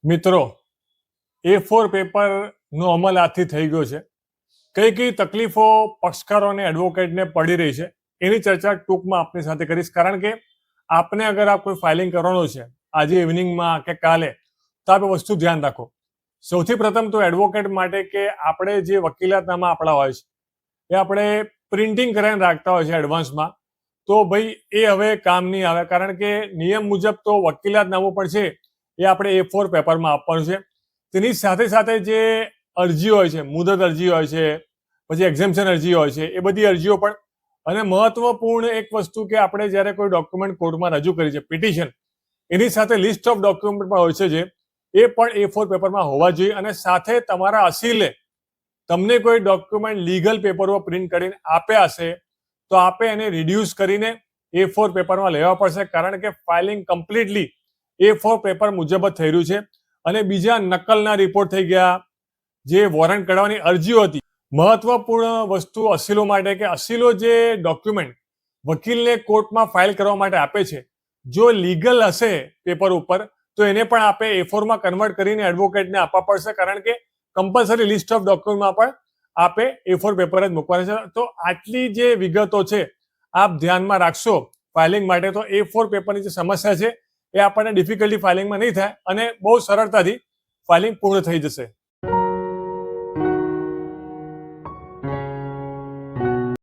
મિત્રો, A4 પેપરનો અમલ આજથી થઈ ગયો છે. કઈ કઈ તકલીફો પક્ષકારો અને એડવોકેટને પડી રહી છે એની ચર્ચા ટૂંકમાં આપની સાથે કરીશ. કારણ કે આપને અગર આ કોઈ ફાઇલિંગ કરવાનો છે આજે ઇવનિંગમાં કે કાલે, તો આપ વસ્તુ ધ્યાન રાખો. સૌથી પ્રથમ તો એડવોકેટ માટે કે આપણે જે વકીલાતનામા આપણા હોય છે એ આપણે પ્રિન્ટિંગ કરાવીને રાખતા હોય છે એડવાન્સમાં, તો ભાઈ એ હવે કામ નહીં આવે. કારણ કે નિયમ મુજબ તો વકીલાતનામું પણ છે એ આપણે A4 પેપરમાં આપવાનું છે. તેની સાથે સાથે જે અરજી હોય છે, મુદત અરજી હોય છે, પછી એક્ઝેમ્પશન અરજી હોય છે, એ બધી અરજીઓ પણ. અને મહત્વપૂર્ણ એક વસ્તુ કે આપણે જ્યારે કોઈ ડોક્યુમેન્ટ કોર્ટમાં રજૂ કરી છે પિટિશન, એની સાથે લિસ્ટ ઓફ ડોક્યુમેન્ટ પણ હોય છે જે એ પણ A4 પેપરમાં હોવા જોઈએ. અને સાથે તમારા અસીલે તમને કોઈ ડોક્યુમેન્ટ લીગલ પેપરો પ્રિન્ટ કરીને આપ્યા હશે તો આપે એને રિડ્યુસ કરીને A4 પેપરમાં લેવા પડશે. કારણ કે ફાઇલિંગ કમ્પ્લીટલી A4 પેપર મુજબ જ થઈ રહ્યું છે. અને બીજા નકલના રિપોર્ટ થઈ ગયા, જે વોરંટ કઢાવવાની અરજીઓ હતી. મહત્વપૂર્ણ વસ્તુ અસીલો માટે કે અસીલો જે ડોક્યુમેન્ટ વકીલને કોર્ટમાં ફાઇલ કરવા માટે આપે છે, જો લીગલ હશે પેપર ઉપર તો એને પણ આપે A4માં કન્વર્ટ કરીને એડવોકેટને આપવા પડશે. કારણ કે કમ્પલસરી લિસ્ટ ઓફ ડોક્યુમેન્ટમાં પણ આપે A4 પેપર જ મૂકવાના છે. તો આટલી જે વિગતો છે આપ ધ્યાનમાં રાખશો ફાઇલિંગ માટે, તો A4 પેપરની જે સમસ્યા છે એ આપણને ડિફિકલ્ટી ફાઇલિંગમાં નહીં થાય અને બહુ સરળતાથી ફાઇલિંગ પૂર્ણ થઈ જશે.